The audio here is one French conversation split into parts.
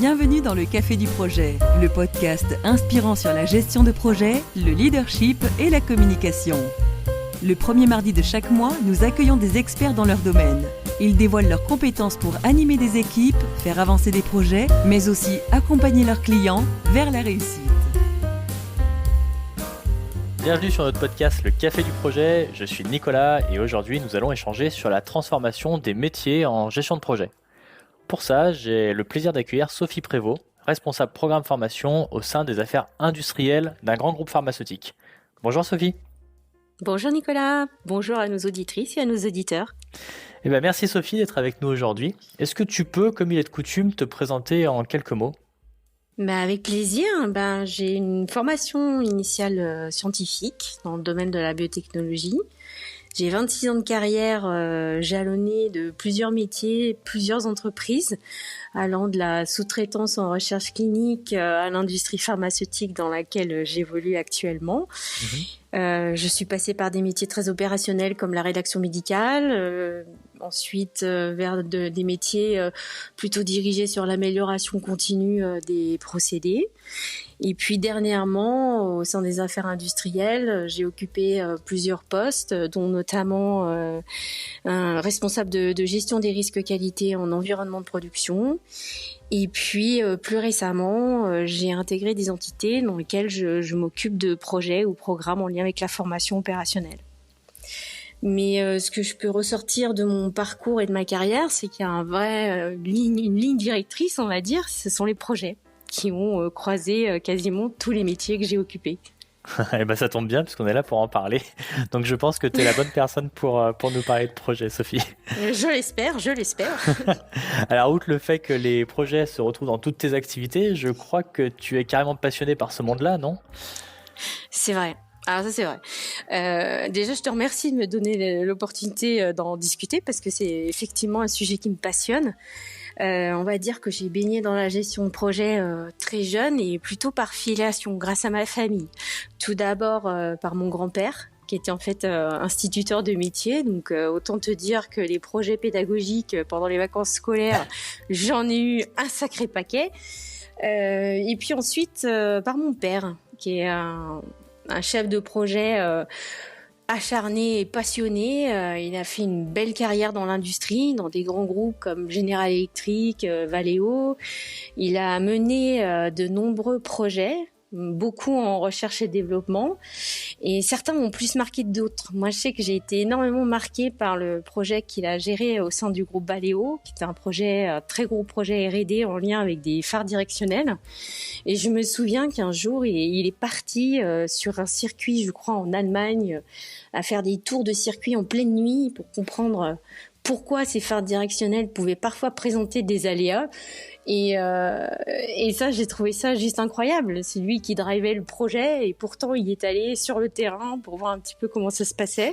Bienvenue dans le Café du Projet, le podcast inspirant sur la gestion de projet, le leadership et la communication. Le premier mardi de chaque mois, nous accueillons des experts dans leur domaine. Ils dévoilent leurs compétences pour animer des équipes, faire avancer des projets, mais aussi accompagner leurs clients vers la réussite. Bienvenue sur notre podcast Le Café du Projet, je suis Nicolas et aujourd'hui nous allons échanger sur la transformation des métiers en gestion de projet. Pour ça, j'ai le plaisir d'accueillir Sophie Prévost, responsable programme formation au sein des affaires industrielles d'un grand groupe pharmaceutique. Bonjour Sophie. Bonjour Nicolas, bonjour à nos auditrices et à nos auditeurs. Merci Sophie d'être avec nous aujourd'hui. Est-ce que tu peux, comme il est de coutume, te présenter en quelques mots ? Avec plaisir. J'ai une formation initiale scientifique dans le domaine de la biotechnologie. J'ai 26 ans de carrière jalonnée de plusieurs métiers, plusieurs entreprises, allant de la sous-traitance en recherche clinique à l'industrie pharmaceutique dans laquelle j'évolue actuellement. Je suis passée par des métiers très opérationnels comme la rédaction médicale, ensuite vers des métiers plutôt dirigés sur l'amélioration continue des procédés. Et puis dernièrement, au sein des affaires industrielles, j'ai occupé plusieurs postes, dont notamment un responsable de gestion des risques qualité en environnement de production. Et puis plus récemment, j'ai intégré des entités dans lesquelles je m'occupe de projets ou programmes en lien avec la formation opérationnelle. Mais ce que je peux ressortir de mon parcours et de ma carrière, c'est qu'il y a une ligne directrice, on va dire, ce sont les projets qui ont croisé quasiment tous les métiers que j'ai occupés. Ça tombe bien puisqu'on est là pour en parler. Donc je pense que tu es la bonne personne pour nous parler de projets, Sophie. Je l'espère. Alors, outre le fait que les projets se retrouvent dans toutes tes activités, je crois que tu es carrément passionnée par ce monde-là, non ? C'est vrai. Alors ça c'est vrai. Déjà je te remercie de me donner l'opportunité d'en discuter parce que c'est effectivement un sujet qui me passionne. On va dire que j'ai baigné dans la gestion de projet très jeune et plutôt par filiation, grâce à ma famille. Tout d'abord par mon grand-père, qui était en fait instituteur de métier. Donc autant te dire que les projets pédagogiques pendant les vacances scolaires, j'en ai eu un sacré paquet. Et puis ensuite par mon père, qui est un chef de projet acharné et passionné. Il a fait une belle carrière dans l'industrie, dans des grands groupes comme General Electric, Valeo. Il a mené de nombreux projets, beaucoup en recherche et développement, et certains m'ont plus marqué que d'autres. Moi, je sais que j'ai été énormément marquée par le projet qu'il a géré au sein du groupe Valeo, qui était un très gros projet R&D en lien avec des phares directionnels. Et je me souviens qu'un jour, il est parti sur un circuit, je crois, en Allemagne, à faire des tours de circuit en pleine nuit pour comprendre pourquoi ces phares directionnels pouvaient parfois présenter des aléas. Et ça, j'ai trouvé ça juste incroyable. C'est lui qui drivait le projet et pourtant il est allé sur le terrain pour voir un petit peu comment ça se passait.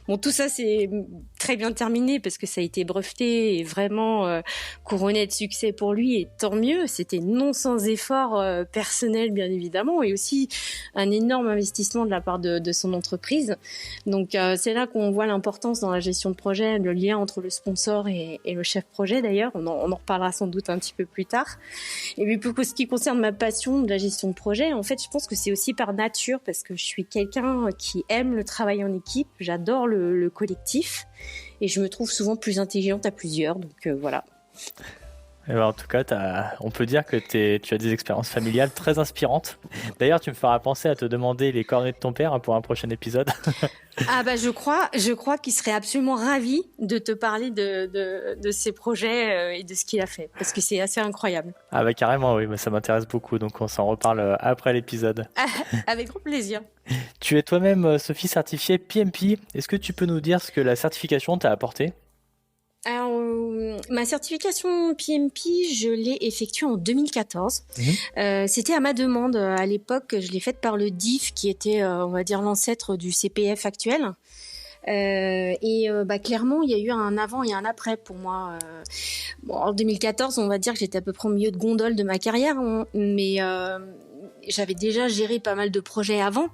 Bon, tout ça c'est très bien terminé parce que ça a été breveté et vraiment couronné de succès pour lui et tant mieux. C'était non sans effort personnel bien évidemment et aussi un énorme investissement de la part de son entreprise. Donc c'est là qu'on voit l'importance dans la gestion de projet, le lien entre le sponsor et le chef projet d'ailleurs. On en reparlera sans doute un petit peu plus tard. Et puis pour ce qui concerne ma passion de la gestion de projet, en fait, je pense que c'est aussi par nature parce que je suis quelqu'un qui aime le travail en équipe, j'adore le collectif et je me trouve souvent plus intelligente à plusieurs, donc voilà. En tout cas, on peut dire que tu as des expériences familiales très inspirantes. D'ailleurs, tu me feras penser à te demander les coordonnées de ton père pour un prochain épisode. Je crois qu'il serait absolument ravi de te parler de ses projets et de ce qu'il a fait, parce que c'est assez incroyable. Carrément, oui, ça m'intéresse beaucoup, donc on s'en reparle après l'épisode. Avec grand plaisir. Tu es toi-même, Sophie, certifiée PMP. Est-ce que tu peux nous dire ce que la certification t'a apporté ? Alors, ma certification PMP, je l'ai effectuée en 2014. C'était à ma demande. À l'époque, je l'ai faite par le DIF, qui était, on va dire, l'ancêtre du CPF actuel. Clairement, il y a eu un avant et un après pour moi. En 2014, on va dire que j'étais à peu près au milieu de gondole de ma carrière, mais j'avais déjà géré pas mal de projets avant.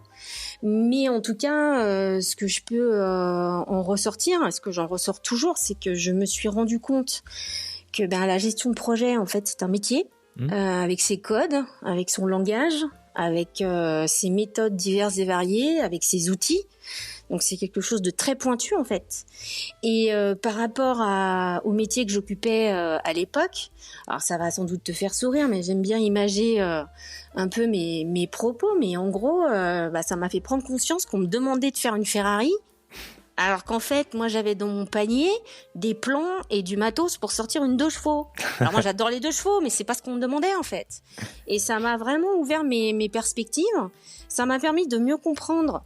Mais en tout cas, ce que je peux en ressortir, ce que j'en ressors toujours, c'est que je me suis rendu compte que la gestion de projet, en fait, c'est un métier. avec ses codes, avec son langage, avec ses méthodes diverses et variées, avec ses outils. Donc c'est quelque chose de très pointu en fait. Et par rapport au métier que j'occupais à l'époque, alors ça va sans doute te faire sourire, mais j'aime bien imager un peu mes propos. Mais en gros, ça m'a fait prendre conscience qu'on me demandait de faire une Ferrari, alors qu'en fait, moi j'avais dans mon panier des plans et du matos pour sortir une 2 chevaux. Alors moi j'adore les 2 chevaux, mais c'est pas ce qu'on me demandait en fait. Et ça m'a vraiment ouvert mes perspectives. Ça m'a permis de mieux comprendre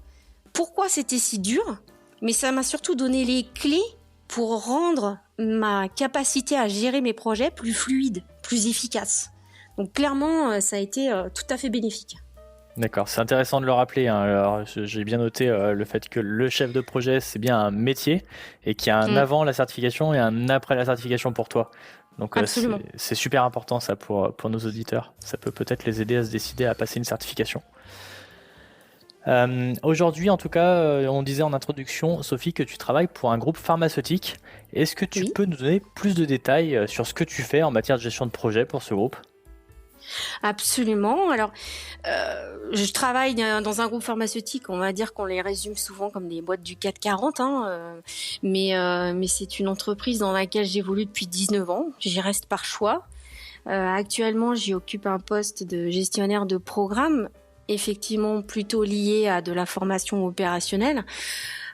pourquoi c'était si dur, mais ça m'a surtout donné les clés pour rendre ma capacité à gérer mes projets plus fluide, plus efficace. Donc clairement, ça a été tout à fait bénéfique. D'accord, c'est intéressant de le rappeler. Alors, j'ai bien noté le fait que le chef de projet, c'est bien un métier et qu'il y a un avant la certification et un après la certification pour toi. Donc c'est super important ça pour nos auditeurs. Ça peut peut-être les aider à se décider à passer une certification. Aujourd'hui, en tout cas, on disait en introduction, Sophie, que tu travailles pour un groupe pharmaceutique. Est-ce que tu peux nous donner plus de détails sur ce que tu fais en matière de gestion de projet pour ce groupe ? Absolument. Alors, je travaille dans un groupe pharmaceutique. On va dire qu'on les résume souvent comme des boîtes du CAC 40, mais c'est une entreprise dans laquelle j'évolue depuis 19 ans. J'y reste par choix. Actuellement, j'y occupe un poste de gestionnaire de programme, effectivement plutôt lié à de la formation opérationnelle.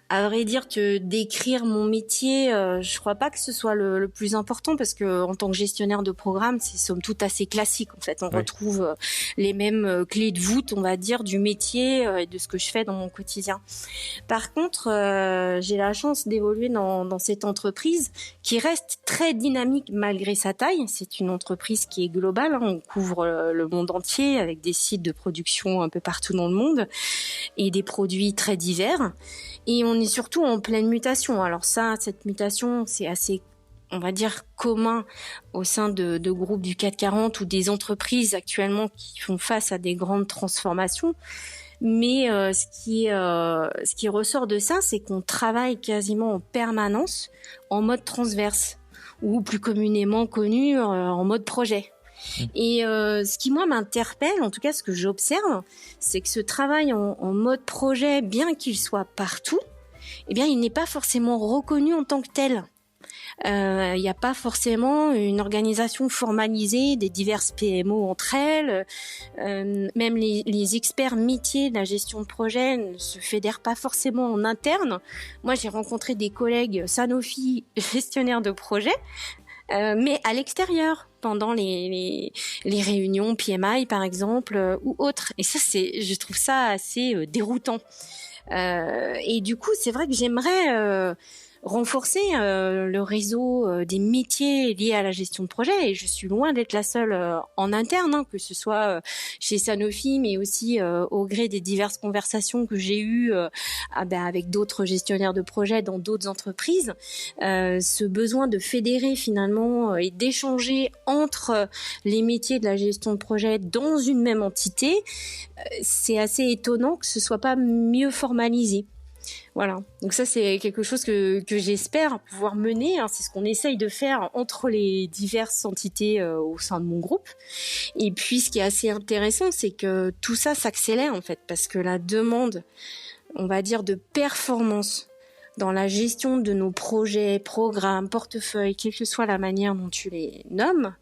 À vrai dire, te décrire mon métier, je crois pas que ce soit le plus important parce que en tant que gestionnaire de programme, c'est somme toute assez classique. En fait, on retrouve les mêmes clés de voûte, on va dire, du métier et de ce que je fais dans mon quotidien. Par contre, j'ai la chance d'évoluer dans cette entreprise qui reste très dynamique malgré sa taille. C'est une entreprise qui est globale, on couvre le monde entier avec des sites de production un peu partout dans le monde et des produits très divers. Et on est surtout en pleine mutation. Alors cette mutation, c'est assez, on va dire, commun au sein de groupes du CAC 40 ou des entreprises actuellement qui font face à des grandes transformations. Mais ce qui ressort de ça, c'est qu'on travaille quasiment en permanence en mode transverse ou plus communément connu en mode projet. Et ce qui moi m'interpelle, en tout cas ce que j'observe, c'est que ce travail en mode projet, bien qu'il soit partout, eh bien il n'est pas forcément reconnu en tant que tel. Il n'y a pas forcément une organisation formalisée des diverses PMO entre elles. Même les experts métiers de la gestion de projet ne se fédèrent pas forcément en interne. Moi j'ai rencontré des collègues Sanofi gestionnaires de projet, mais à l'extérieur, pendant les réunions PMI par exemple ou autres. Et ça, je trouve ça assez déroutant. Et du coup, c'est vrai que j'aimerais renforcer le réseau des métiers liés à la gestion de projet. Et je suis loin d'être la seule en interne, que ce soit chez Sanofi, mais aussi au gré des diverses conversations que j'ai eues avec d'autres gestionnaires de projet dans d'autres entreprises. Ce besoin de fédérer finalement et d'échanger entre les métiers de la gestion de projet dans une même entité, c'est assez étonnant que ce soit pas mieux formalisé. Voilà, donc ça c'est quelque chose que j'espère pouvoir mener, c'est ce qu'on essaye de faire entre les diverses entités au sein de mon groupe. Et puis ce qui est assez intéressant, c'est que tout ça s'accélère en fait, parce que la demande, on va dire, de performance dans la gestion de nos projets, programmes, portefeuilles, quelle que soit la manière dont tu les nommes,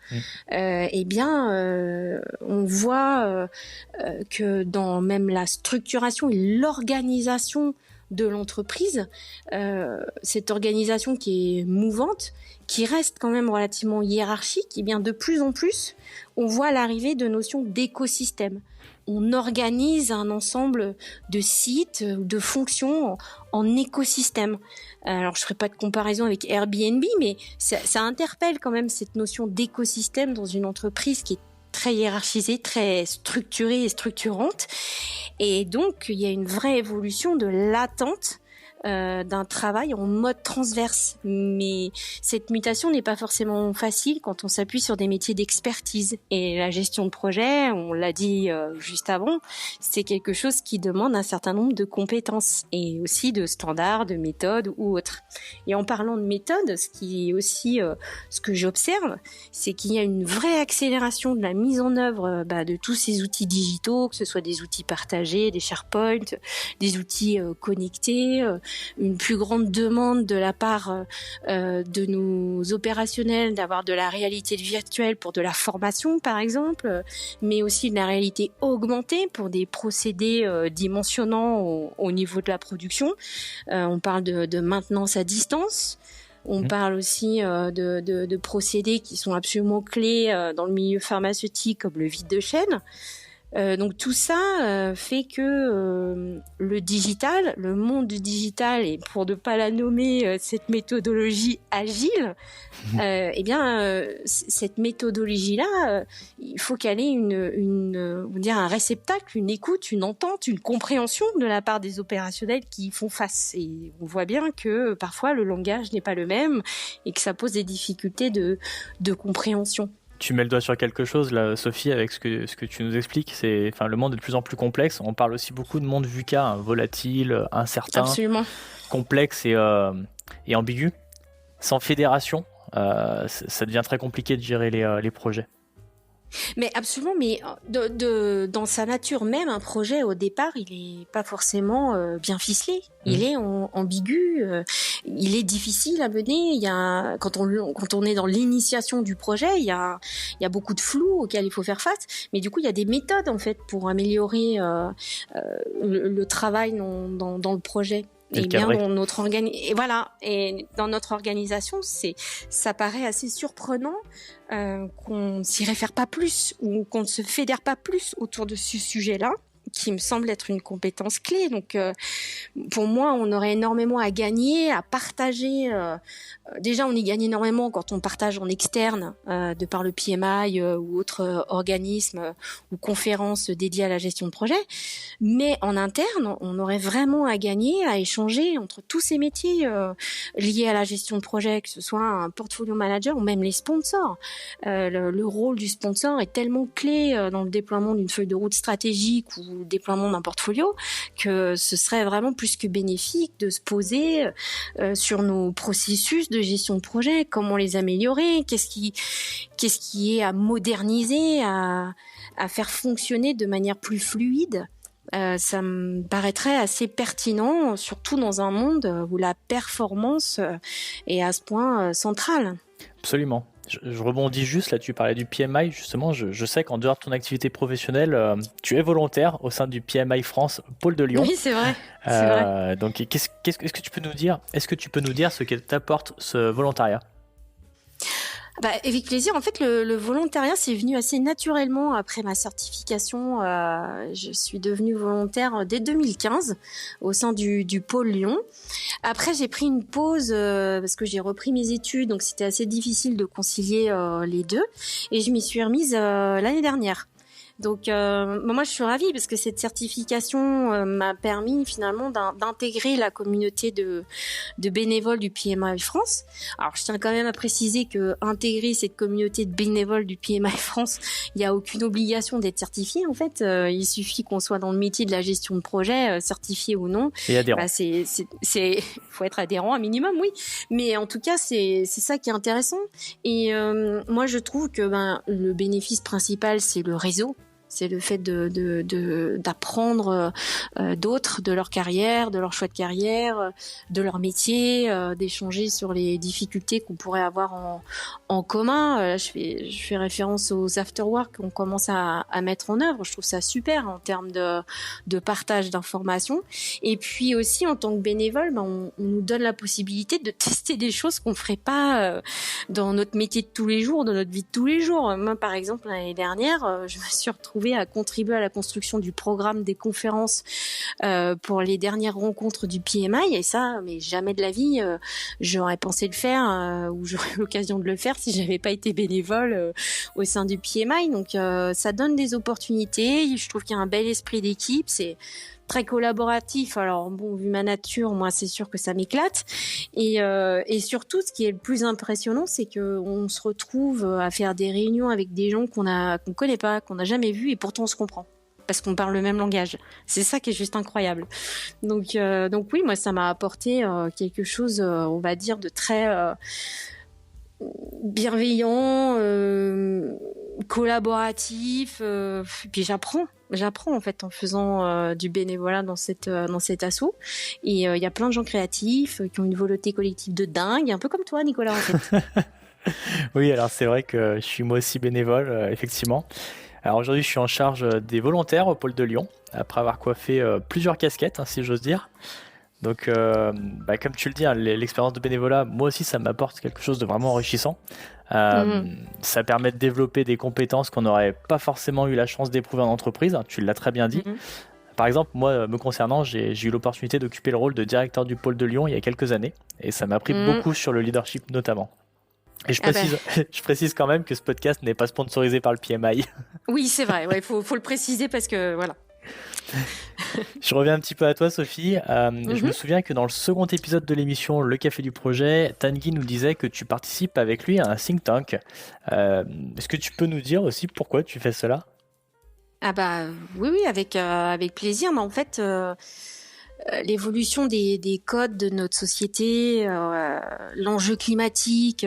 on voit que dans même la structuration et l'organisation de l'entreprise, cette organisation qui est mouvante, qui reste quand même relativement hiérarchique, et bien de plus en plus, on voit l'arrivée de notions d'écosystème. On organise un ensemble de sites ou de fonctions en écosystème. Alors, je ferai pas de comparaison avec Airbnb, mais ça interpelle quand même cette notion d'écosystème dans une entreprise qui est très hiérarchisée, très structurée et structurante. Et donc, il y a une vraie évolution de l'attente d'un travail en mode transverse. Mais cette mutation n'est pas forcément facile quand on s'appuie sur des métiers d'expertise. Et la gestion de projet, on l'a dit juste avant, c'est quelque chose qui demande un certain nombre de compétences et aussi de standards, de méthodes ou autres. Et en parlant de méthodes, ce qui est aussi ce que j'observe, c'est qu'il y a une vraie accélération de la mise en œuvre de tous ces outils digitaux, que ce soit des outils partagés, des SharePoint, des outils connectés, une plus grande demande de la part de nos opérationnels d'avoir de la réalité virtuelle pour de la formation par exemple, mais aussi de la réalité augmentée pour des procédés dimensionnants au niveau de la production. On parle de maintenance à distance. On parle aussi de procédés qui sont absolument clés dans le milieu pharmaceutique comme le vide de chaîne. Donc tout ça fait que le digital, le monde du digital, et pour ne pas la nommer cette méthodologie agile, cette méthodologie-là, il faut qu'elle ait un réceptacle, une écoute, une entente, une compréhension de la part des opérationnels qui y font face. Et on voit bien que parfois le langage n'est pas le même et que ça pose des difficultés de compréhension. Tu mets le doigt sur quelque chose là, Sophie, avec ce que tu nous expliques. Le monde est de plus en plus complexe. On parle aussi beaucoup de monde VUCA, volatile, incertain, absolument, complexe et ambigu. Sans fédération, ça devient très compliqué de gérer les projets. Mais absolument, mais dans sa nature même, un projet au départ, il est pas forcément bien ficelé. Il est ambigu, il est difficile à mener. Quand on est dans l'initiation du projet, il y a beaucoup de flou auquel il faut faire face. Mais du coup, il y a des méthodes en fait pour améliorer le travail dans le projet. Et bien dans notre dans notre organisation, ça paraît assez surprenant qu'on ne s'y réfère pas plus ou qu'on ne se fédère pas plus autour de ce sujet-là, qui me semble être une compétence clé. Donc, pour moi, on aurait énormément à gagner, à partager. Déjà, on y gagne énormément quand on partage en externe, de par le PMI ou autres organismes ou conférences dédiées à la gestion de projet. Mais en interne, on aurait vraiment à gagner, à échanger entre tous ces métiers liés à la gestion de projet, que ce soit un portfolio manager ou même les sponsors. Le rôle du sponsor est tellement clé dans le déploiement d'une feuille de route stratégique ou le déploiement d'un portfolio que ce serait vraiment plus que bénéfique de se poser sur nos processus de gestion de projet, comment les améliorer, qu'est-ce qui est à moderniser, à faire fonctionner de manière plus fluide. Ça me paraîtrait assez pertinent, surtout dans un monde où la performance est à ce point centrale. Absolument. Je rebondis juste, là tu parlais du PMI, justement, je sais qu'en dehors de ton activité professionnelle, tu es volontaire au sein du PMI France Pôle de Lyon. Oui, c'est vrai. C'est vrai. Donc est-ce que tu peux nous dire ce que t'apporte ce volontariat ? Avec plaisir. En fait, le volontariat, c'est venu assez naturellement après ma certification. Je suis devenue volontaire dès 2015 au sein du pôle Lyon. Après, j'ai pris une pause parce que j'ai repris mes études, donc c'était assez difficile de concilier les deux. Et je m'y suis remise l'année dernière. Donc moi je suis ravie parce que cette certification m'a permis finalement d'intégrer la communauté de bénévoles du PMI France. Alors je tiens quand même à préciser que intégrer cette communauté de bénévoles du PMI France, il n'y a aucune obligation d'être certifié en fait. Il suffit qu'on soit dans le métier de la gestion de projet, certifié ou non. Et adhérent. Faut être adhérent un minimum, oui. Mais en tout cas c'est ça qui est intéressant. Et moi je trouve que le bénéfice principal c'est le réseau. C'est le fait d'apprendre d'autres de leur carrière, de leur choix de carrière, de leur métier, d'échanger sur les difficultés qu'on pourrait avoir en commun. Je fais référence aux afterwork qu'on commence à mettre en œuvre. Je trouve ça super en termes de partage d'informations. Et puis aussi, en tant que bénévole, on nous donne la possibilité de tester des choses qu'on ferait pas dans notre métier de tous les jours, dans notre vie de tous les jours. Moi, par exemple, l'année dernière, je me suis retrouvée à contribuer à la construction du programme des conférences pour les dernières rencontres du PMI, et ça, mais jamais de la vie j'aurais pensé le faire ou j'aurais eu l'occasion de le faire si j'avais pas été bénévole au sein du PMI. Donc ça donne des opportunités. Je trouve qu'il y a un bel esprit d'équipe. C'est très collaboratif. Alors bon, vu ma nature, moi c'est sûr que ça m'éclate. Et surtout, ce qui est le plus impressionnant, c'est que on se retrouve à faire des réunions avec des gens qu'on connaît pas, qu'on n'a jamais vus, et pourtant on se comprend. Parce qu'on parle le même langage. C'est ça qui est juste incroyable. Donc oui, moi ça m'a apporté quelque chose, on va dire, de très bienveillant, collaboratif. Puis j'apprends en fait en faisant du bénévolat dans cet asso. Et il y a plein de gens créatifs qui ont une volonté collective de dingue, un peu comme toi, Nicolas, en fait. Oui, alors c'est vrai que je suis moi aussi bénévole, effectivement. Alors aujourd'hui, je suis en charge des volontaires au pôle de Lyon, après avoir coiffé plusieurs casquettes, hein, si j'ose dire. Donc, comme tu le dis, hein, l'expérience de bénévolat, moi aussi, ça m'apporte quelque chose de vraiment enrichissant. Ça permet de développer des compétences qu'on n'aurait pas forcément eu la chance d'éprouver en entreprise, hein, tu l'as très bien dit. Par exemple, moi, me concernant, j'ai eu l'opportunité d'occuper le rôle de directeur du pôle de Lyon il y a quelques années, et ça m'a appris beaucoup sur le leadership notamment. Et je précise quand même que ce podcast n'est pas sponsorisé par le PMI. Oui, c'est vrai, il faut le préciser parce que voilà. Je reviens un petit peu à toi, Sophie. Je me souviens que dans le second épisode de l'émission Le Café du Projet, Tanguy nous disait que tu participes avec lui à un think tank. Est-ce que tu peux nous dire aussi pourquoi tu fais cela ? Oui, avec plaisir. Mais en fait, l'évolution des codes de notre société, l'enjeu climatique,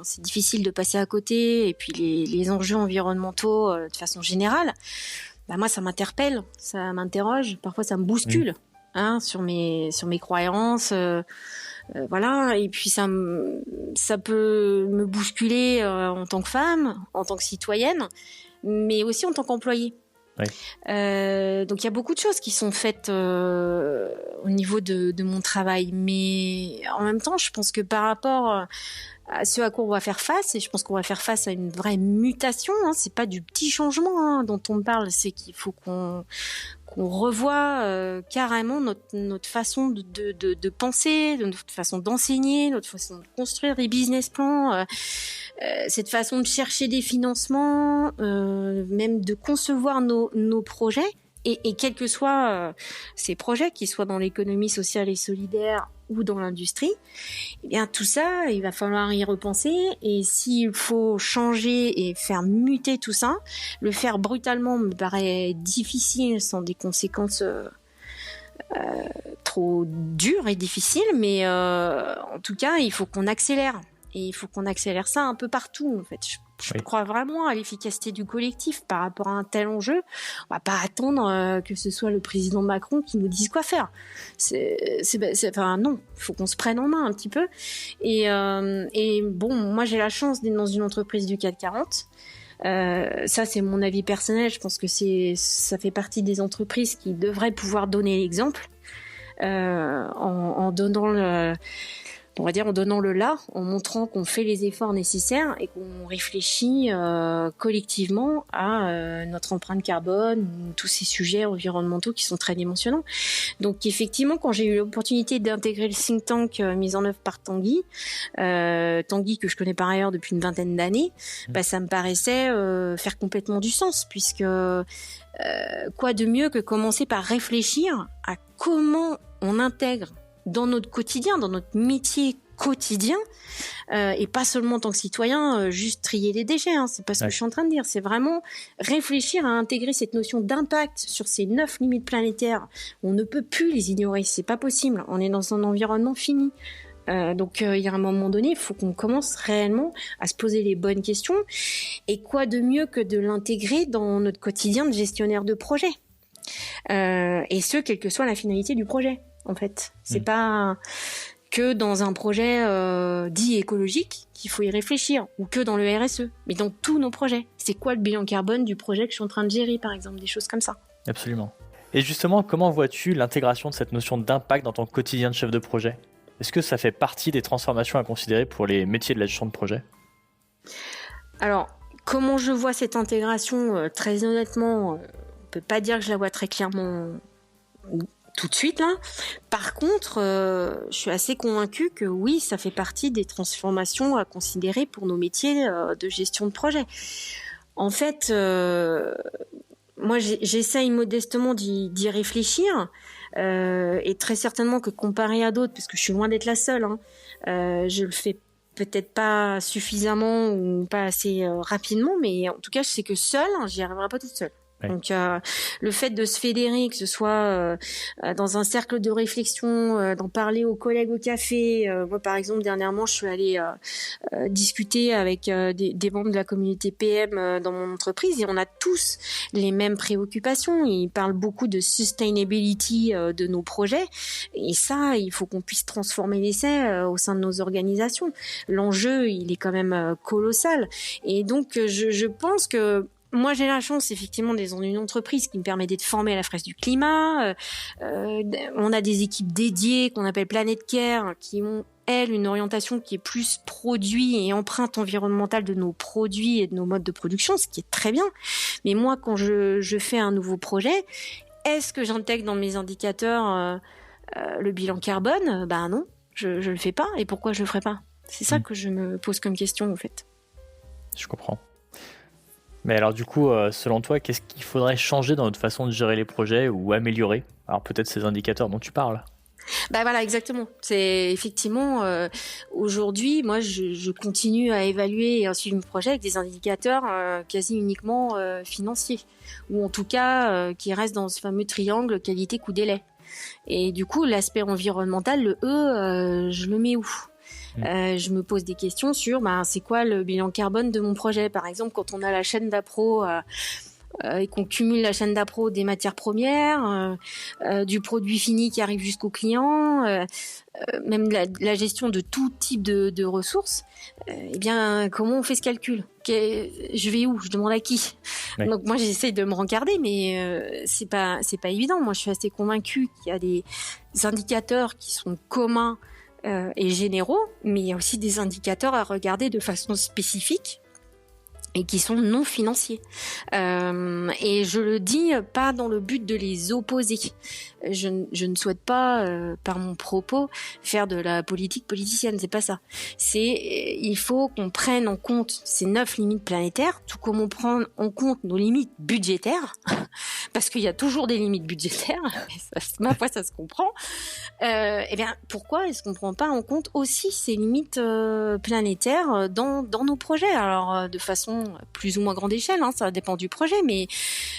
c'est difficile de passer à côté. Et puis les enjeux environnementaux de façon générale. Moi, ça m'interpelle, ça m'interroge, parfois ça me bouscule sur mes croyances, voilà. Et puis ça peut me bousculer en tant que femme, en tant que citoyenne, mais aussi en tant qu'employée. Oui. Donc il y a beaucoup de choses qui sont faites au niveau de mon travail, mais en même temps, je pense que par rapport à ce à quoi on va faire face, et je pense qu'on va faire face à une vraie mutation, c'est pas du petit changement dont on me parle, c'est qu'il faut qu'on revoie carrément notre façon de penser, notre façon d'enseigner, notre façon de construire des business plans, cette façon de chercher des financements, même de concevoir nos projets. Et quels que soient ces projets, qu'ils soient dans l'économie sociale et solidaire ou dans l'industrie, eh bien tout ça, il va falloir y repenser. Et s'il faut changer et faire muter tout ça, le faire brutalement me paraît difficile, sans des conséquences trop dures et difficiles. Mais en tout cas, il faut qu'on accélère. Et il faut qu'on accélère ça un peu partout, en fait. Je crois vraiment à l'efficacité du collectif par rapport à un tel enjeu. On va pas attendre que ce soit le président Macron qui nous dise quoi faire. Non, il faut qu'on se prenne en main un petit peu. Et bon, moi j'ai la chance d'être dans une entreprise du CAC 40. Ça c'est mon avis personnel. Je pense que ça fait partie des entreprises qui devraient pouvoir donner l'exemple en donnant on va dire en donnant le là, en montrant qu'on fait les efforts nécessaires et qu'on réfléchit collectivement à notre empreinte carbone, tous ces sujets environnementaux qui sont très dimensionnants. Donc effectivement, quand j'ai eu l'opportunité d'intégrer le think tank mis en œuvre par Tanguy que je connais par ailleurs depuis une vingtaine d'années, ça me paraissait faire complètement du sens, puisque quoi de mieux que commencer par réfléchir à comment on intègre dans notre quotidien, dans notre métier quotidien, et pas seulement en tant que citoyen, juste trier les déchets, c'est pas ce que je suis en train de dire, c'est vraiment réfléchir à intégrer cette notion d'impact sur ces 9 limites planétaires. On ne peut plus les ignorer, c'est pas possible, on est dans un environnement fini. Donc il y a un moment donné, il faut qu'on commence réellement à se poser les bonnes questions, et quoi de mieux que de l'intégrer dans notre quotidien de gestionnaire de projet, et ce, quelle que soit la finalité du projet. En fait, c'est pas que dans un projet dit écologique qu'il faut y réfléchir, ou que dans le RSE, mais dans tous nos projets. C'est quoi le bilan carbone du projet que je suis en train de gérer, par exemple, des choses comme ça. Absolument. Et justement, comment vois-tu l'intégration de cette notion d'impact dans ton quotidien de chef de projet ? Est-ce que ça fait partie des transformations à considérer pour les métiers de la gestion de projet ? Alors, comment je vois cette intégration ? Très honnêtement, on peut pas dire que je la vois très clairement tout de suite là. Par contre, je suis assez convaincue que oui, ça fait partie des transformations à considérer pour nos métiers de gestion de projet. En fait, moi, j'essaye modestement d'y réfléchir, et très certainement que comparé à d'autres, parce que je suis loin d'être la seule, je le fais peut-être pas suffisamment ou pas assez rapidement, mais en tout cas, je sais que seule, j'y arriverai pas toute seule. Ouais. Donc le fait de se fédérer, que ce soit dans un cercle de réflexion, d'en parler aux collègues au café. Moi, par exemple, dernièrement, je suis allée discuter avec des membres de la communauté PM dans mon entreprise, et on a tous les mêmes préoccupations. Ils parlent beaucoup de sustainability de nos projets, et ça, il faut qu'on puisse transformer l'essai au sein de nos organisations. L'enjeu, il est quand même colossal, et donc je pense que moi, j'ai la chance, effectivement, d'être dans une entreprise qui me permet d'être formée à la fresque du climat. On a des équipes dédiées qu'on appelle Planet Care, qui ont, elles, une orientation qui est plus produit et empreinte environnementale de nos produits et de nos modes de production, ce qui est très bien. Mais moi, quand je fais un nouveau projet, est-ce que j'intègre dans mes indicateurs le bilan carbone ? Ben non, je le fais pas. Et pourquoi je le ferais pas ? C'est ça que je me pose comme question, en fait. Je comprends. Mais alors du coup, selon toi, qu'est-ce qu'il faudrait changer dans notre façon de gérer les projets ou améliorer ? Alors peut-être ces indicateurs dont tu parles. Bah voilà, exactement. C'est effectivement aujourd'hui, moi, je continue à évaluer et à suivre mon projet avec des indicateurs quasi uniquement financiers, ou en tout cas qui restent dans ce fameux triangle qualité coût délai. Et du coup, l'aspect environnemental, le E, je le mets où ? Je me pose des questions sur c'est quoi le bilan carbone de mon projet. Par exemple, quand on a la chaîne d'appro et qu'on cumule la chaîne d'appro des matières premières, du produit fini qui arrive jusqu'au client, même la gestion de tout type de ressources, eh bien, comment on fait ce calcul ? Je vais où ? Je demande à qui ? Ouais. Donc moi, j'essaye de me rencarder, mais c'est pas évident. Moi, je suis assez convaincue qu'il y a des indicateurs qui sont communs et généraux, mais il y a aussi des indicateurs à regarder de façon spécifique et qui sont non financiers. Et je le dis pas dans le but de les opposer. Je ne souhaite pas, par mon propos, faire de la politique politicienne. C'est pas ça. Il faut qu'on prenne en compte ces 9 limites planétaires, tout comme on prend en compte nos limites budgétaires, parce qu'il y a toujours des limites budgétaires. Ma foi, ça se comprend. Eh bien, pourquoi est-ce qu'on prend pas en compte aussi ces limites planétaires dans nos projets ? Alors, de façon plus ou moins grande échelle, ça dépend du projet, mais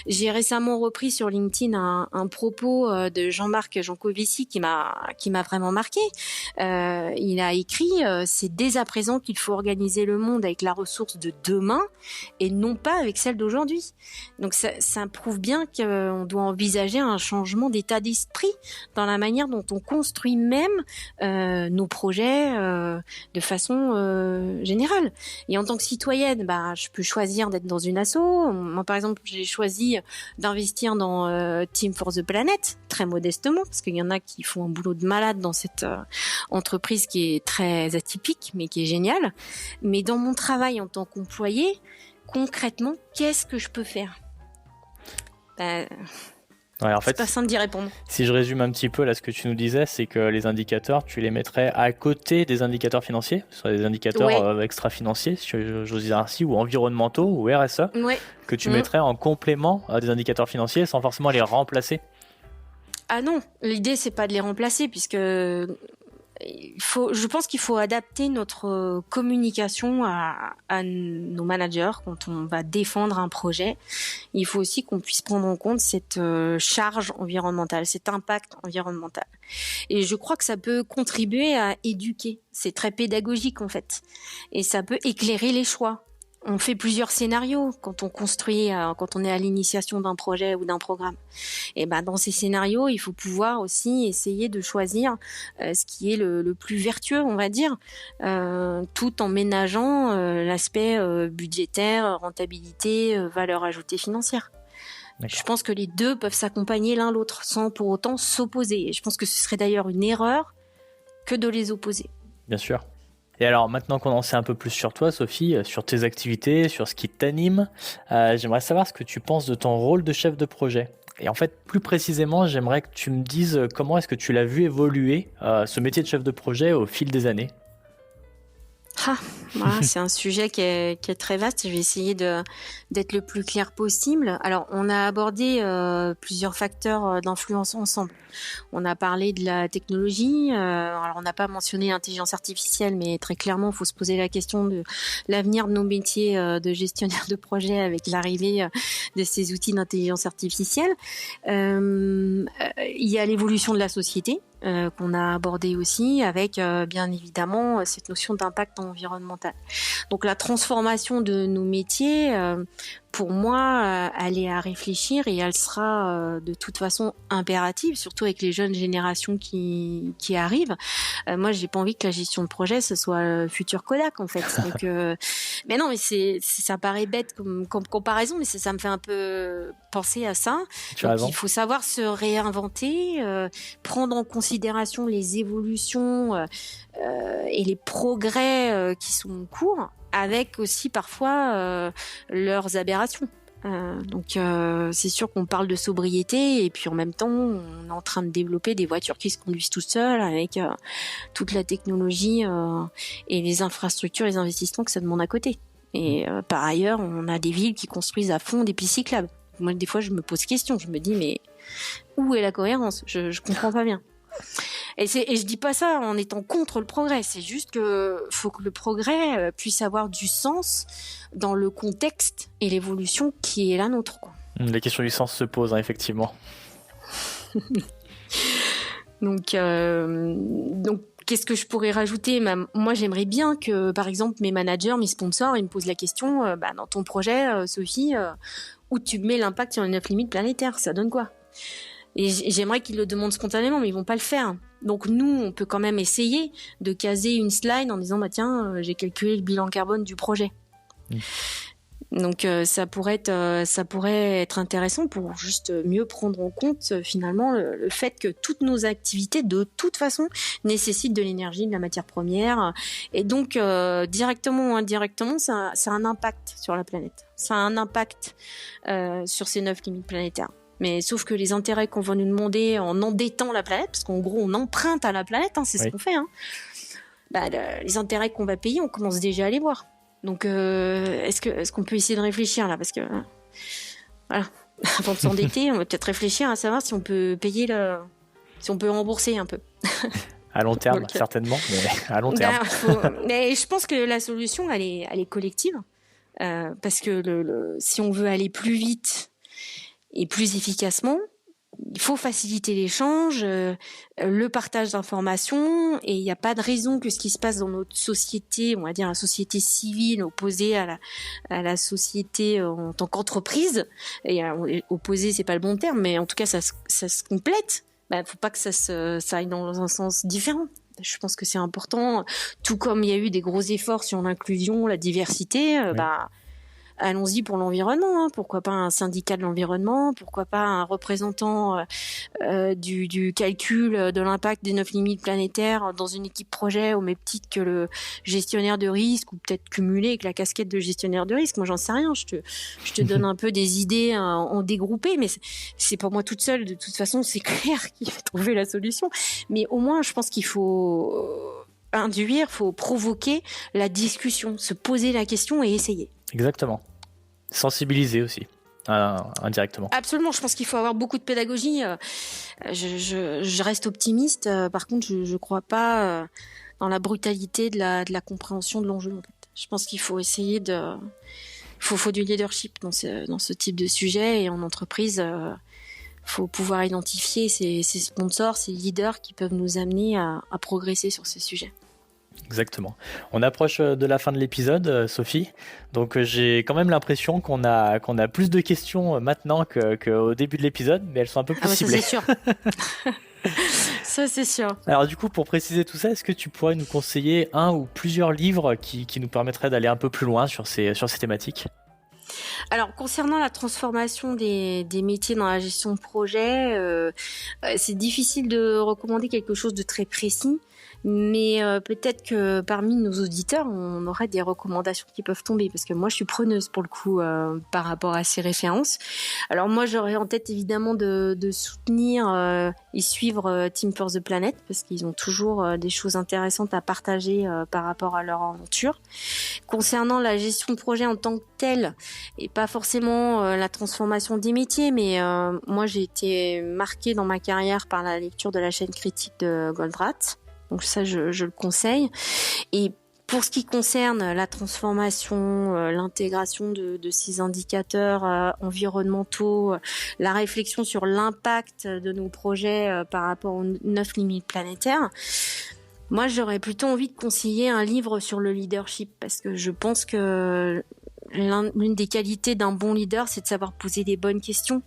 j'ai récemment repris sur LinkedIn un propos de Jean-Marc Jancovici qui m'a vraiment marqué. Il a écrit c'est dès à présent qu'il faut organiser le monde avec la ressource de demain et non pas avec celle d'aujourd'hui. Donc ça prouve bien qu'on doit envisager un changement d'état d'esprit dans la manière dont on construit même nos projets de façon générale. Et en tant que citoyenne, je peux choisir d'être dans une asso. Moi, par exemple, j'ai choisi d'investir dans Team for the Planet, très modestement, parce qu'il y en a qui font un boulot de malade dans cette entreprise qui est très atypique, mais qui est géniale. Mais dans mon travail en tant qu'employé, concrètement, qu'est-ce que je peux faire ? Ouais, en fait, c'est pas simple d'y répondre. Si je résume un petit peu là ce que tu nous disais, c'est que les indicateurs, tu les mettrais à côté des indicateurs financiers, soit des indicateurs extra-financiers, si j'ose dire ainsi, ou environnementaux, ou RSE, que tu mettrais en complément à des indicateurs financiers sans forcément les remplacer. Ah non, l'idée c'est pas de les remplacer, puisque je pense qu'il faut adapter notre communication à nos managers quand on va défendre un projet. Il faut aussi qu'on puisse prendre en compte cette charge environnementale, cet impact environnemental. Et je crois que ça peut contribuer à éduquer. C'est très pédagogique en fait. Et ça peut éclairer les choix. On fait plusieurs scénarios quand on construit, quand on est à l'initiation d'un projet ou d'un programme. Et dans ces scénarios, il faut pouvoir aussi essayer de choisir ce qui est le plus vertueux, on va dire, tout en ménageant l'aspect budgétaire, rentabilité, valeur ajoutée financière. D'accord. Je pense que les deux peuvent s'accompagner l'un l'autre sans pour autant s'opposer. Et je pense que ce serait d'ailleurs une erreur que de les opposer. Bien sûr. Et alors, maintenant qu'on en sait un peu plus sur toi, Sophie, sur tes activités, sur ce qui t'anime, j'aimerais savoir ce que tu penses de ton rôle de chef de projet. Et en fait, plus précisément, j'aimerais que tu me dises comment est-ce que tu l'as vu évoluer, ce métier de chef de projet au fil des années. Voilà, c'est un sujet qui est très vaste. Je vais essayer d'être le plus clair possible. Alors, on a abordé plusieurs facteurs d'influence ensemble. On a parlé de la technologie. Alors, on n'a pas mentionné l'intelligence artificielle, mais très clairement, il faut se poser la question de l'avenir de nos métiers de gestionnaire de projet avec l'arrivée de ces outils d'intelligence artificielle. Il y a l'évolution de la société. Qu'on a abordé aussi avec bien évidemment cette notion d'impact environnemental. Donc la transformation de nos métiers, pour moi, elle est à réfléchir et elle sera de toute façon impérative, surtout avec les jeunes générations qui arrivent. Moi, j'ai pas envie que la gestion de projet ce soit le futur Kodak en fait. Donc, mais non, mais ça paraît bête comme comparaison, mais ça me fait un peu penser à ça. Donc, il faut savoir se réinventer, prendre en considération les évolutions et les progrès qui sont en cours, avec aussi parfois leurs aberrations. Donc c'est sûr qu'on parle de sobriété et puis en même temps on est en train de développer des voitures qui se conduisent tout seules avec toute la technologie et les infrastructures, les investissements que ça demande à côté. Et par ailleurs on a des villes qui construisent à fond des pistes cyclables. Moi des fois je me pose question, je me dis mais où est la cohérence ? Je comprends pas bien. Et je dis pas ça en étant contre le progrès, c'est juste que faut que le progrès puisse avoir du sens dans le contexte et l'évolution qui est la nôtre, quoi. La question du sens se pose, hein, effectivement. Donc, qu'est-ce que je pourrais rajouter ? Moi, j'aimerais bien que, par exemple, mes managers, mes sponsors, ils me posent la question, dans ton projet, Sophie, où tu mets l'impact sur les 9 limites planétaires, ça donne quoi ? Et j'aimerais qu'ils le demandent spontanément, mais ils vont pas le faire. Donc nous, on peut quand même essayer de caser une slide en disant tiens, j'ai calculé le bilan carbone du projet. Donc ça pourrait être intéressant pour juste mieux prendre en compte finalement le fait que toutes nos activités de toute façon nécessitent de l'énergie, de la matière première, et donc directement ou indirectement, ça a un impact sur la planète. Ça a un impact sur ces 9 limites planétaires. Mais sauf que les intérêts qu'on va nous demander en endettant la planète, parce qu'en gros on emprunte à la planète, c'est ce qu'on fait. Les intérêts qu'on va payer, on commence déjà à les voir. Donc est-ce qu'on peut essayer de réfléchir là, parce que voilà, avant de s'endetter, on va peut-être réfléchir à savoir si on peut payer si on peut rembourser un peu. À long terme, certainement, mais à long terme. Mais je pense que la solution, elle est collective, parce que si on veut aller plus vite et plus efficacement, il faut faciliter l'échange, le partage d'informations, et il n'y a pas de raison que ce qui se passe dans notre société, on va dire la société civile opposée à la société en tant qu'entreprise, et opposée c'est pas le bon terme, mais en tout cas ça se complète. Faut pas que ça aille dans un sens différent. Je pense que c'est important, tout comme il y a eu des gros efforts sur l'inclusion, la diversité, oui. Allons-y pour l'environnement, pourquoi pas un syndicat de l'environnement, pourquoi pas un représentant du calcul de l'impact des 9 limites planétaires dans une équipe projet au même titre que le gestionnaire de risque, ou peut-être cumulé avec la casquette de gestionnaire de risque. Moi j'en sais rien, je te donne un peu des idées en dégroupé, mais c'est pas moi toute seule, de toute façon c'est clair qu'il faut trouver la solution, mais au moins je pense qu'il faut faut provoquer la discussion, se poser la question et essayer. Exactement. Sensibiliser aussi, indirectement. Absolument, je pense qu'il faut avoir beaucoup de pédagogie. Je reste optimiste. Par contre, je crois pas dans la brutalité de la compréhension de l'enjeu. En fait. Je pense qu'il faut essayer faut du leadership dans ce type de sujet, et en entreprise, faut pouvoir identifier ces sponsors, ces leaders qui peuvent nous amener à progresser sur ces sujets. Exactement. On approche de la fin de l'épisode, Sophie. Donc j'ai quand même l'impression qu'on a plus de questions maintenant qu'au début de l'épisode, mais elles sont un peu plus ciblées. Ça, c'est sûr. Ça, c'est sûr. Alors du coup, pour préciser tout ça, est-ce que tu pourrais nous conseiller un ou plusieurs livres qui nous permettraient d'aller un peu plus loin sur ces thématiques ? Alors, concernant la transformation des métiers dans la gestion de projet, c'est difficile de recommander quelque chose de très précis. Mais peut-être que parmi nos auditeurs, on aurait des recommandations qui peuvent tomber, parce que moi, je suis preneuse pour le coup par rapport à ces références. Alors moi, j'aurais en tête évidemment de soutenir et suivre Team for the Planet, parce qu'ils ont toujours des choses intéressantes à partager par rapport à leur aventure. Concernant la gestion de projet en tant que telle, et pas forcément la transformation des métiers, mais moi, j'ai été marquée dans ma carrière par la lecture de la chaîne critique de Goldratt. Donc ça, je le conseille. Et pour ce qui concerne la transformation, l'intégration de ces indicateurs environnementaux, la réflexion sur l'impact de nos projets par rapport aux 9 limites planétaires, moi, j'aurais plutôt envie de conseiller un livre sur le leadership, parce que je pense que l'une des qualités d'un bon leader, c'est de savoir poser des bonnes questions.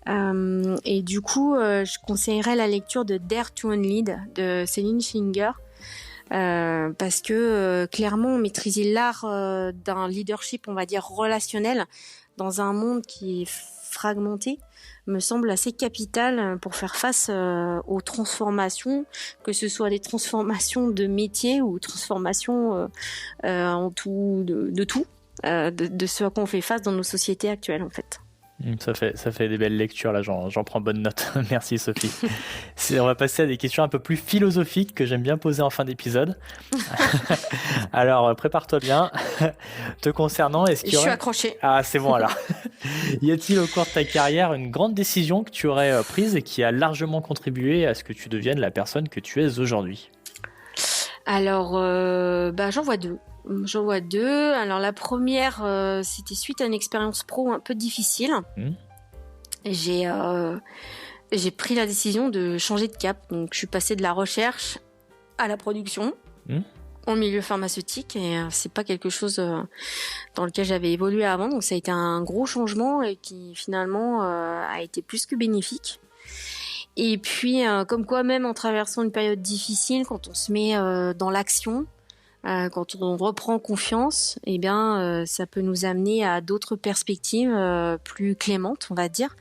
Et du coup, je conseillerais la lecture de Dare to Unlead de Céline Schlinger, parce que clairement, maîtriser l'art d'un leadership, on va dire relationnel, dans un monde qui est fragmenté, me semble assez capital pour faire face aux transformations, que ce soit des transformations de métier ou transformations en tout, de tout. De ce à quoi on fait face dans nos sociétés actuelles en fait. Ça fait des belles lectures là, j'en prends bonne note. Merci Sophie. On va passer à des questions un peu plus philosophiques que j'aime bien poser en fin d'épisode. Alors prépare-toi bien. Te concernant, est-ce qu'il y aurait... Je suis accrochée. Ah c'est bon alors. Y a-t-il au cours de ta carrière une grande décision que tu aurais prise et qui a largement contribué à ce que tu deviennes la personne que tu es aujourd'hui? Alors j'en vois deux. Alors la première, c'était suite à une expérience pro un peu difficile. J'ai pris la décision de changer de cap. Donc je suis passée de la recherche à la production en milieu pharmaceutique, et c'est pas quelque chose dans lequel j'avais évolué avant. Donc ça a été un gros changement et qui finalement a été plus que bénéfique. Et puis comme quoi, même en traversant une période difficile, quand on se met dans l'action, quand on reprend confiance, eh bien, ça peut nous amener à d'autres perspectives plus clémentes, on va dire.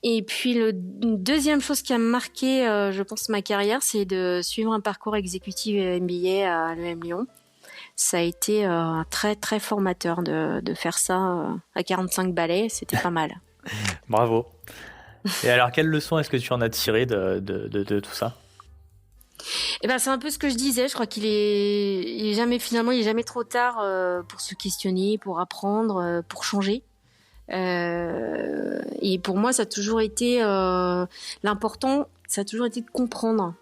Et puis, une deuxième chose qui a marqué, je pense, ma carrière, c'est de suivre un parcours exécutif MBA à l'EM Lyon. Ça a été très, très formateur de faire ça à 45 balais. C'était pas mal. Bravo. Et alors, quelle leçon est-ce que tu en as tiré de tout ça? Eh ben, c'est un peu ce que je disais. Je crois qu'il est jamais trop tard pour se questionner, pour apprendre, pour changer. Et pour moi, ça a toujours été l'important. Ça a toujours été de comprendre,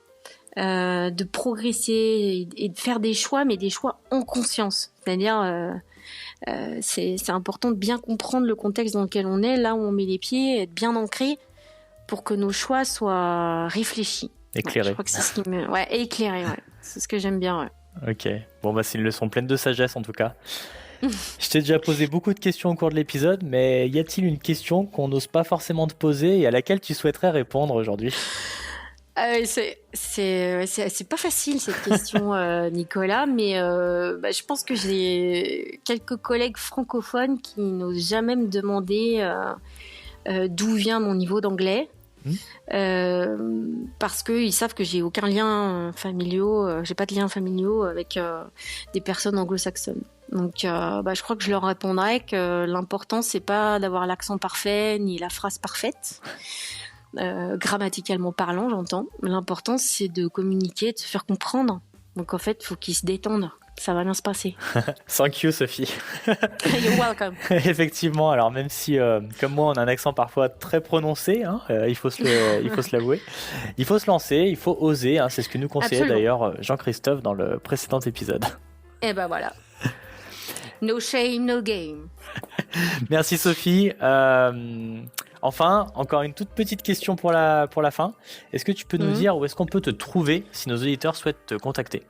de progresser et de faire des choix, mais des choix en conscience. C'est-à-dire, c'est important de bien comprendre le contexte dans lequel on est, là où on met les pieds, être bien ancré pour que nos choix soient réfléchis. Éclairé. Je crois que c'est ce qui me... éclairé, ouais. C'est ce que j'aime bien, ouais. Ok. Bon, c'est une leçon pleine de sagesse, en tout cas. Je t'ai déjà posé beaucoup de questions au cours de l'épisode, mais y a-t-il une question qu'on n'ose pas forcément te poser et à laquelle tu souhaiterais répondre aujourd'hui? C'est pas facile, cette question, Nicolas, mais je pense que j'ai quelques collègues francophones qui n'osent jamais me demander d'où vient mon niveau d'anglais. Parce qu'ils savent que j'ai aucun lien familial, j'ai pas de lien familial avec des personnes anglo-saxonnes. Donc je crois que je leur répondrais que l'important c'est pas d'avoir l'accent parfait ni la phrase parfaite, grammaticalement parlant j'entends. L'important c'est de communiquer, de se faire comprendre. Donc en fait faut qu'ils se détendent. Ça va bien se passer. Thank you, Sophie. You're welcome. Effectivement, alors même si, comme moi, on a un accent parfois très prononcé, il faut se l'avouer, il faut se lancer, il faut oser, c'est ce que nous conseillait d'ailleurs Jean-Christophe dans le précédent épisode. Et ben voilà. No shame, no game. Merci Sophie. Enfin, encore une toute petite question pour la fin. Est-ce que tu peux nous dire où est-ce qu'on peut te trouver si nos auditeurs souhaitent te contacter?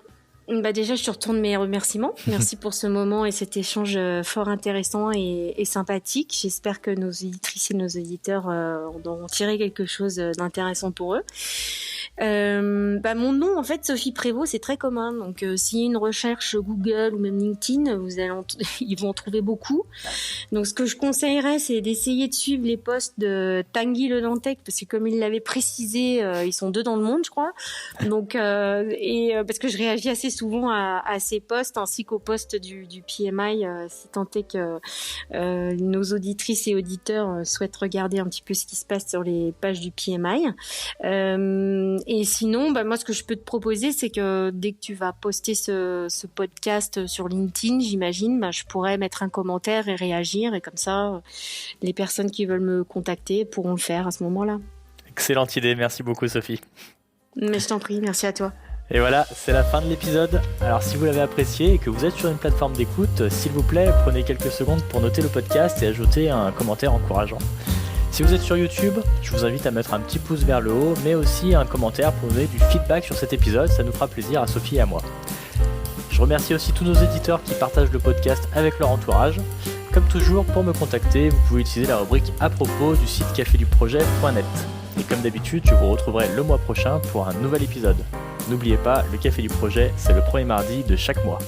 Déjà, je te retourne mes remerciements. Merci pour ce moment et cet échange fort intéressant et sympathique. J'espère que nos auditrices et nos auditeurs auront tiré quelque chose d'intéressant pour eux. Mon nom, en fait, Sophie Prévost, c'est très commun. Donc, s'il y a une recherche Google ou même LinkedIn, ils vont en trouver beaucoup. Donc, ce que je conseillerais, c'est d'essayer de suivre les posts de Tanguy Le Dantec, parce que comme il l'avait précisé, ils sont 2 dans le monde, je crois. Donc, parce que je réagis assez souvent à ces posts, ainsi qu'aux posts du PMI, si tant est que nos auditrices et auditeurs souhaitent regarder un petit peu ce qui se passe sur les pages du PMI. Et sinon, moi, ce que je peux te proposer, c'est que dès que tu vas poster ce podcast sur LinkedIn, j'imagine, je pourrais mettre un commentaire et réagir. Et comme ça, les personnes qui veulent me contacter pourront le faire à ce moment-là. Excellente idée, merci beaucoup Sophie. Mais je t'en prie, merci à toi. Et voilà, c'est la fin de l'épisode. Alors si vous l'avez apprécié et que vous êtes sur une plateforme d'écoute, s'il vous plaît, prenez quelques secondes pour noter le podcast et ajouter un commentaire encourageant. Si vous êtes sur YouTube, je vous invite à mettre un petit pouce vers le haut, mais aussi un commentaire pour donner du feedback sur cet épisode, ça nous fera plaisir à Sophie et à moi. Je remercie aussi tous nos éditeurs qui partagent le podcast avec leur entourage. Comme toujours, pour me contacter, vous pouvez utiliser la rubrique à propos du site caféduprojet.net. Et comme d'habitude, je vous retrouverai le mois prochain pour un nouvel épisode. N'oubliez pas, le Café du Projet, c'est le premier mardi de chaque mois.